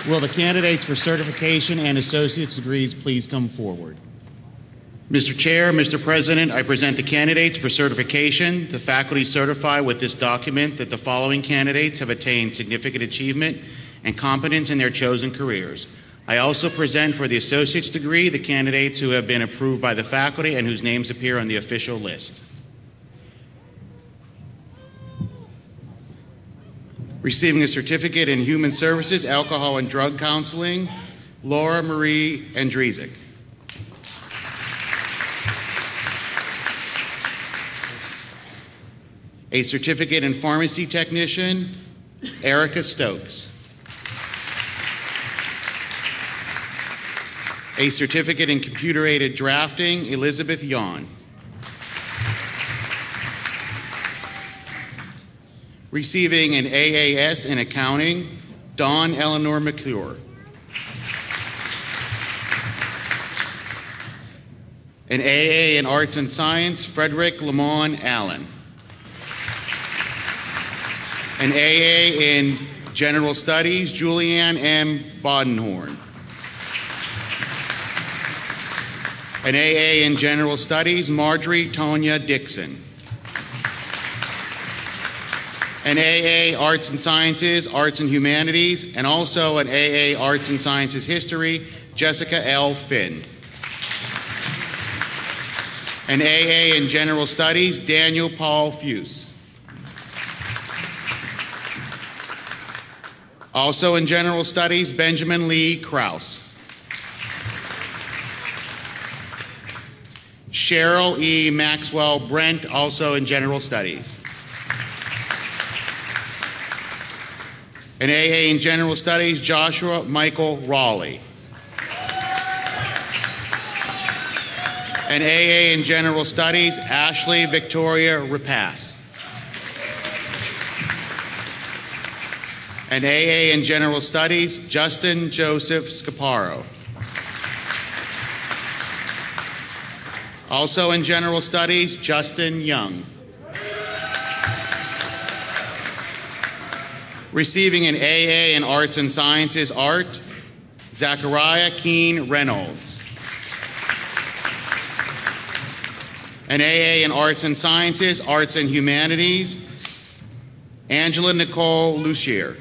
Will the candidates for certification and associate's degrees please come forward? Mr. Chair, Mr. President, I present the candidates for certification. The faculty certify with this document that the following candidates have attained significant achievement and competence in their chosen careers. I also present for the associate's degree the candidates who have been approved by the faculty and whose names appear on the official list. Receiving a certificate in Human Services, Alcohol and Drug Counseling, Laura Marie Andrezek. A certificate in Pharmacy Technician, Erica Stokes. A certificate in Computer-Aided Drafting, Elizabeth Yawn. Receiving an AAS in Accounting, Dawn Eleanor McClure. An AA in Arts and Science, Frederick Lamont Allen. An AA in General Studies, Julianne M. Bodenhorn. An AA in General Studies, Marjorie Tonya Dixon. An AA Arts and Sciences, Arts and Humanities, and also an AA Arts and Sciences History, Jessica L. Finn. An AA in General Studies, Daniel Paul Fuse. Also in General Studies, Benjamin Lee Krause. Cheryl E. Maxwell Brent, also in General Studies. An AA in General Studies, Joshua Michael Raleigh. An AA in General Studies, Ashley Victoria Rapace. An AA in General Studies, Justin Joseph Scaparo. Also in General Studies, Justin Young. Receiving an AA in Arts and Sciences, Art, Zachariah Keene Reynolds. An AA in Arts and Sciences, Arts and Humanities, Angela Nicole Lucier.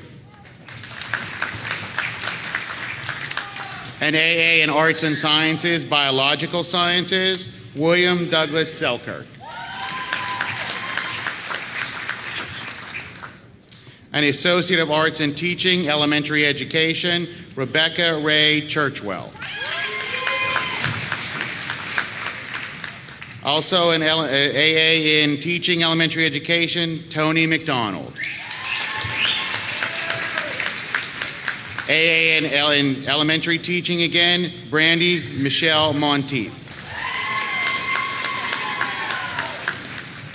An AA in Arts and Sciences, Biological Sciences, William Douglas Selkirk. An Associate of Arts in Teaching, Elementary Education, Rebecca Ray Churchwell. Also an AA in Teaching, Elementary Education, Tony McDonald. AA in Elementary Teaching again, Brandy Michelle Monteith.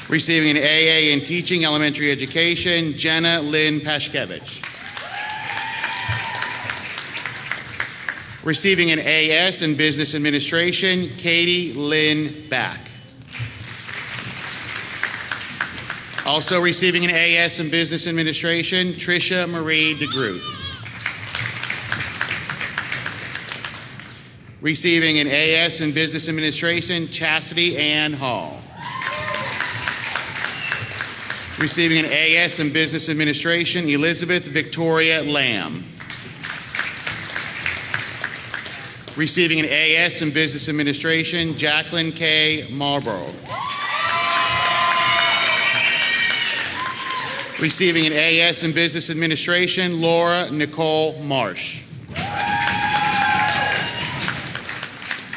Receiving an AA in Teaching, Elementary Education, Jenna Lynn Pashkevich. Receiving an AS in Business Administration, Katie Lynn Back. Also receiving an AS in Business Administration, Tricia Marie DeGroot. Receiving an AS in Business Administration, Chastity Ann Hall. Receiving an AS in Business Administration, Elizabeth Victoria Lamb. Receiving an AS in Business Administration, Jacqueline K. Marlborough. Receiving an AS in Business Administration, Laura Nicole Marsh.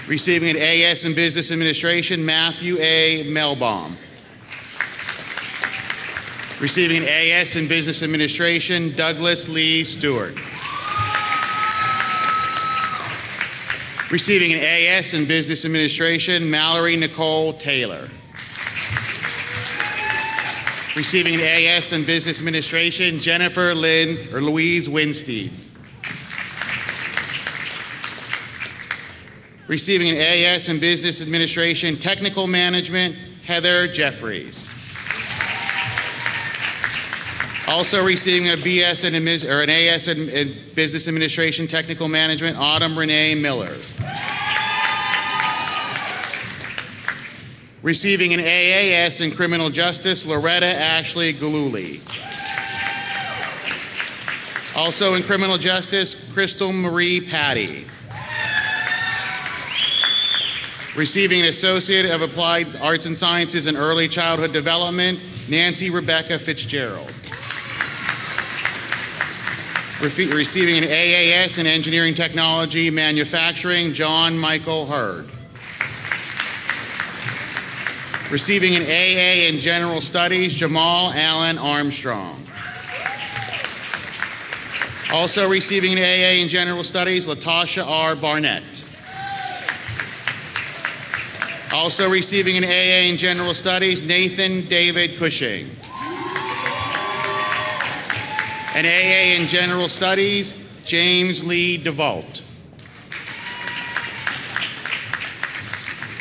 Receiving an AS in Business Administration, Matthew A. Melbaum. Receiving an AS in Business Administration, Douglas Lee Stewart. Receiving an AS in Business Administration, Mallory Nicole Taylor. Receiving an AS in Business Administration, Jennifer Louise Winstead. Receiving an AS in Business Administration, Technical Management, Heather Jeffries. Also receiving a BS in an AS in Business Administration Technical Management, Autumn Renee Miller. Receiving an AAS in Criminal Justice, Loretta Ashley Galuli. Also in Criminal Justice, Crystal Marie Patty. Receiving an Associate of Applied Arts and Sciences in Early Childhood Development, Nancy Rebecca Fitzgerald. Receiving an AAS in Engineering Technology Manufacturing, John Michael Hurd. Receiving an AA in General Studies, Jamal Allen Armstrong. Also receiving an AA in General Studies, Latasha R. Barnett. Also receiving an AA in General Studies, Nathan David Cushing. An AA in General Studies, James Lee DeVault.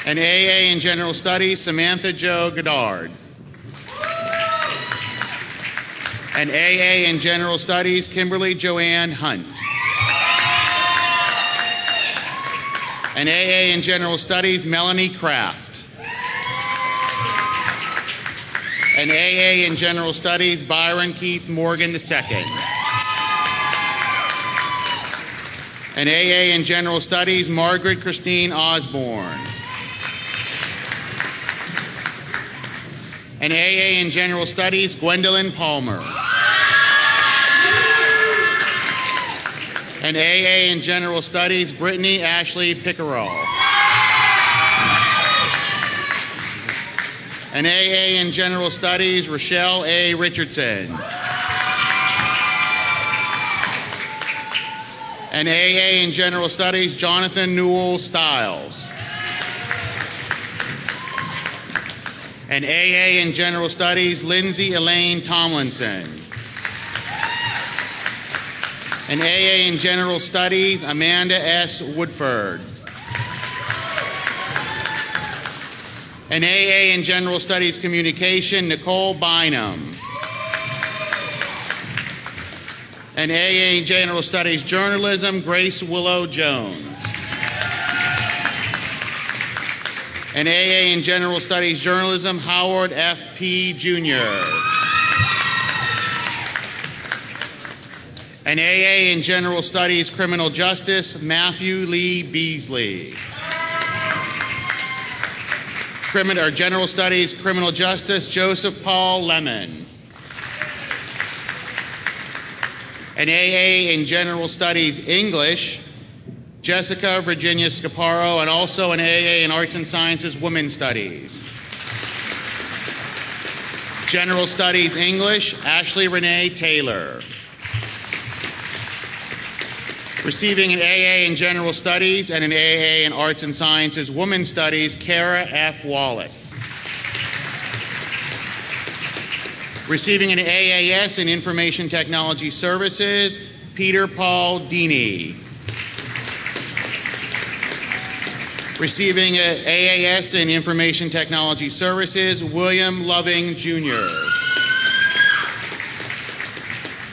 An AA in General Studies, Samantha Jo Goddard. An AA in General Studies, Kimberly Joanne Hunt. An AA in General Studies, Melanie Kraft. An AA in General Studies, Byron Keith Morgan II. An AA in General Studies, Margaret Christine Osborne. An AA in General Studies, Gwendolyn Palmer. An AA in General Studies, Brittany Ashley Pickerel. An AA in General Studies, Rochelle A. Richardson. An AA in General Studies, Jonathan Newell Stiles. An AA in General Studies, Lindsay Elaine Tomlinson. An AA in General Studies, Amanda S. Woodford. An AA in General Studies Communication, Nicole Bynum. An AA in General Studies Journalism, Grace Willow Jones. An AA in General Studies Journalism, Howard F. P. Jr. An AA in General Studies Criminal Justice, Matthew Lee Beasley. General Studies Criminal Justice, Joseph Paul Lemon. An AA in General Studies English, Jessica Virginia Scaparo, and also an AA in Arts and Sciences Women's Studies. General Studies English, Ashley Renee Taylor. Receiving an AA in General Studies and an AA in Arts and Sciences Women's Studies, Kara F. Wallace. Receiving an AAS in Information Technology Services, Peter Paul Deeney. Receiving an AAS in Information Technology Services, William Loving, Jr.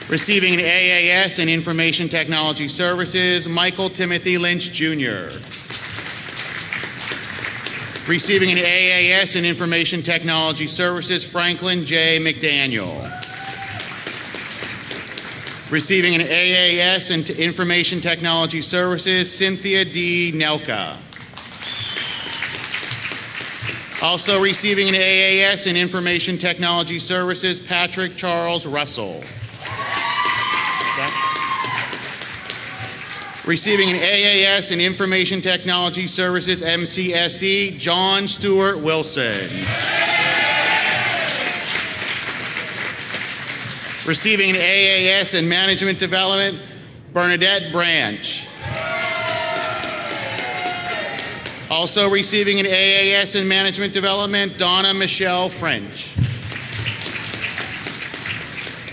Receiving an AAS in Information Technology Services, Michael Timothy Lynch, Jr. Receiving an AAS in Information Technology Services, Franklin J. McDaniel. Receiving an AAS in Information Technology Services, Cynthia D. Nelka. Also receiving an AAS in Information Technology Services, Patrick Charles Russell. Receiving an AAS in Information Technology Services, MCSE, John Stewart Wilson. Receiving an AAS in Management Development, Bernadette Branch. Also receiving an AAS in Management Development, Donna Michelle French.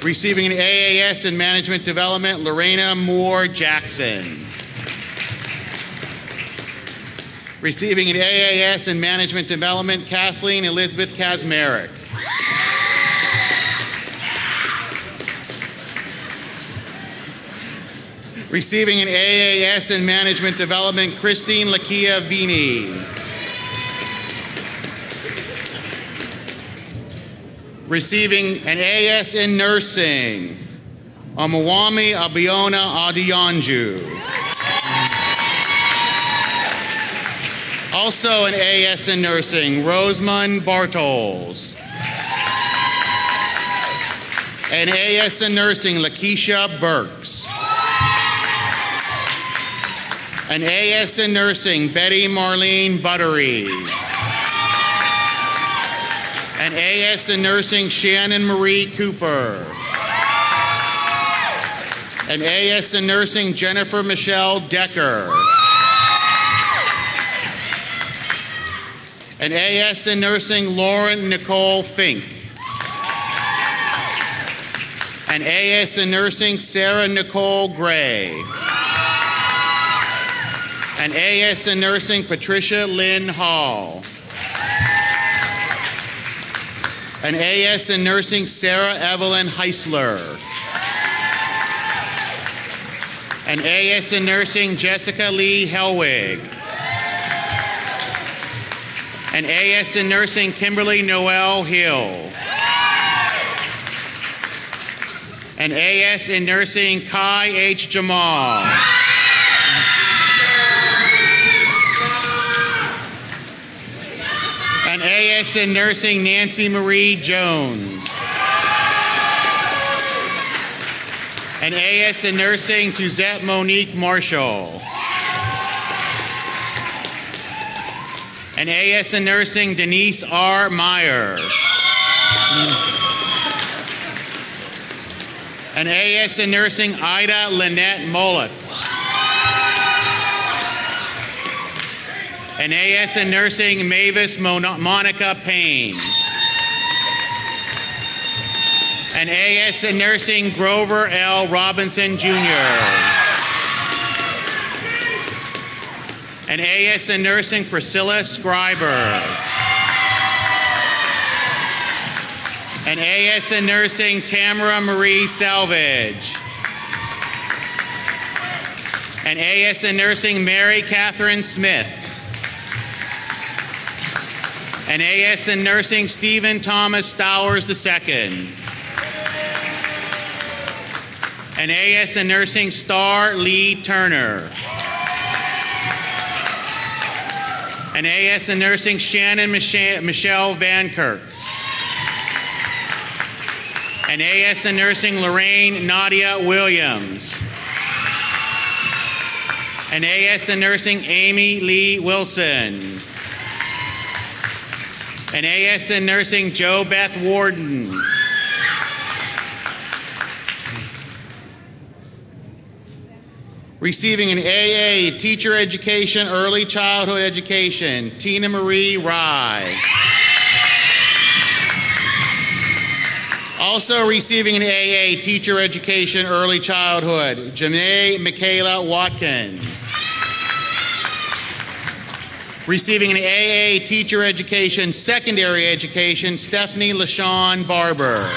Receiving an AAS in Management Development, Lorena Moore Jackson. Receiving an AAS in Management Development, Kathleen Elizabeth Kazmarek. Receiving an AAS in Management Development, Christine Lakia Vini. Receiving an AS in Nursing, Omawami Abiona Adianju. Also an AS in Nursing, Rosamund Bartels. An AS in Nursing, Lakeisha Burks. An AS in Nursing, Betty Marlene Buttery. An AS in Nursing, Shannon Marie Cooper. An AS in Nursing, Jennifer Michelle Decker. An AS in Nursing, Lauren Nicole Fink. An AS in Nursing, Sarah Nicole Gray. An AS in Nursing, Patricia Lynn Hall. An AS in Nursing, Sarah Evelyn Heisler. An AS in Nursing, Jessica Lee Helwig. An AS in Nursing, Kimberly Noel Hill. An AS in Nursing, Kai H. Jamal. An AS in Nursing, Nancy Marie Jones. An AS in Nursing, Suzette Monique Marshall. An AS in Nursing, Denise R. Meyer. An AS in Nursing, Ida Lynette Molick. An AS in Nursing, Mavis Monica Payne. An AS in Nursing, Grover L. Robinson, Jr. An AS in Nursing, Priscilla Scriber. An AS in Nursing, Tamara Marie Salvage. An AS in Nursing, Mary Catherine Smith. An AS in Nursing, Stephen Thomas Stowers II. An AS in Nursing, Star Lee Turner. An AS in Nursing, Shannon Michelle Van Kirk. An AS in Nursing, Lorraine Nadia Williams. An AS in Nursing, Amy Lee Wilson. An AS in Nursing, Jo Beth Warden. Receiving an AA, Teacher Education, Early Childhood Education, Tina Marie Rye. Also receiving an AA, Teacher Education, Early Childhood, Janae Michaela Watkins. Receiving an AA, Teacher Education, Secondary Education, Stephanie LaShawn Barber.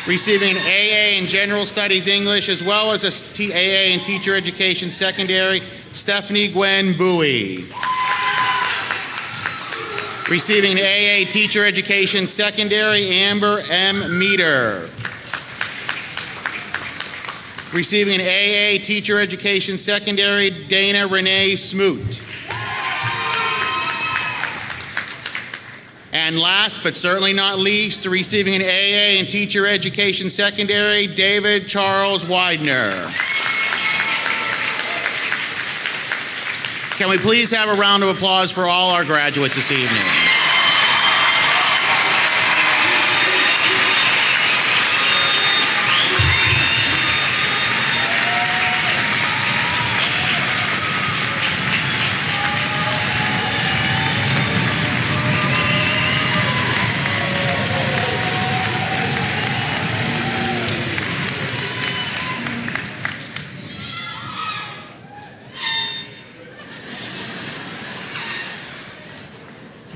Receiving an AA in General Studies English, as well as a AA in Teacher Education Secondary, Stephanie Gwen Bowie. Receiving an AA Teacher Education Secondary, Amber M. Meter. Receiving an AA Teacher Education Secondary, Dana Renee Smoot. And last but certainly not least, receiving an AA in Teacher Education Secondary, David Charles Widener. Can we please have a round of applause for all our graduates this evening?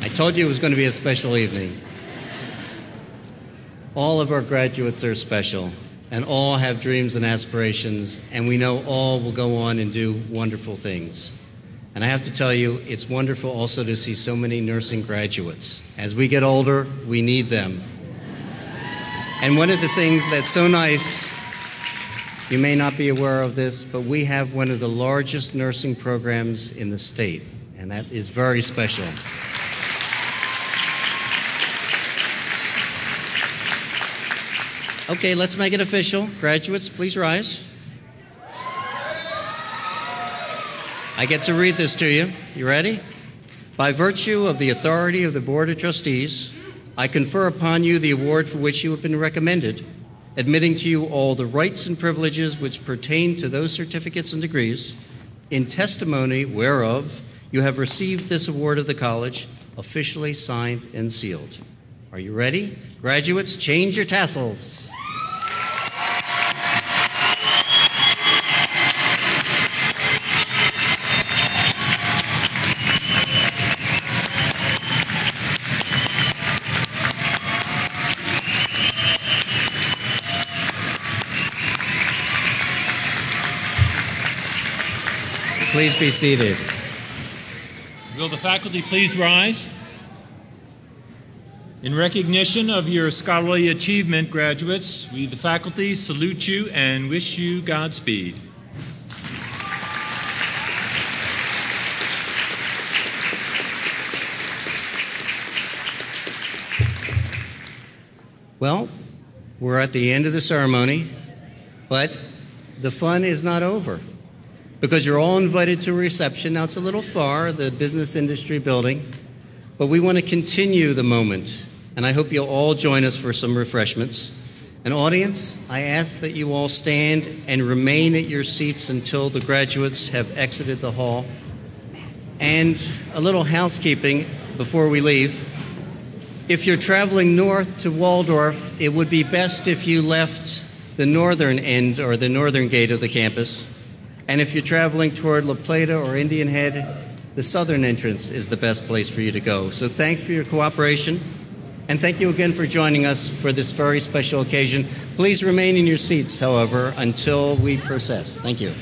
I told you it was going to be a special evening. All of our graduates are special. and all have dreams and aspirations, and we know all will go on and do wonderful things. And I have to tell you, it's wonderful also to see so many nursing graduates. As we get older, we need them. And one of the things that's so nice, you may not be aware of this, but we have one of the largest nursing programs in the state, and that is very special. Okay, let's make it official. Graduates, please rise. I get to read this to you. You ready? By virtue of the authority of the Board of Trustees, I confer upon you the award for which you have been recommended, admitting to you all the rights and privileges which pertain to those certificates and degrees, in testimony whereof you have received this award of the college, officially signed and sealed. Are you ready? Graduates, change your tassels. Please be seated. Will the faculty please rise? In recognition of your scholarly achievement, graduates, we, the faculty, salute you and wish you Godspeed. Well, we're at the end of the ceremony, but the fun is not over, because you're all invited to a reception. Now, it's a little far, the Business Industry Building, but we want to continue the moment, and I hope you'll all join us for some refreshments. An audience, I ask that you all stand and remain at your seats until the graduates have exited the hall. And a little housekeeping before we leave. If you're traveling north to Waldorf, it would be best if you left the northern end or the northern gate of the campus. And if you're traveling toward La Plata or Indian Head, the southern entrance is the best place for you to go. So thanks for your cooperation, and thank you again for joining us for this very special occasion. Please remain in your seats, however, until we process. Thank you.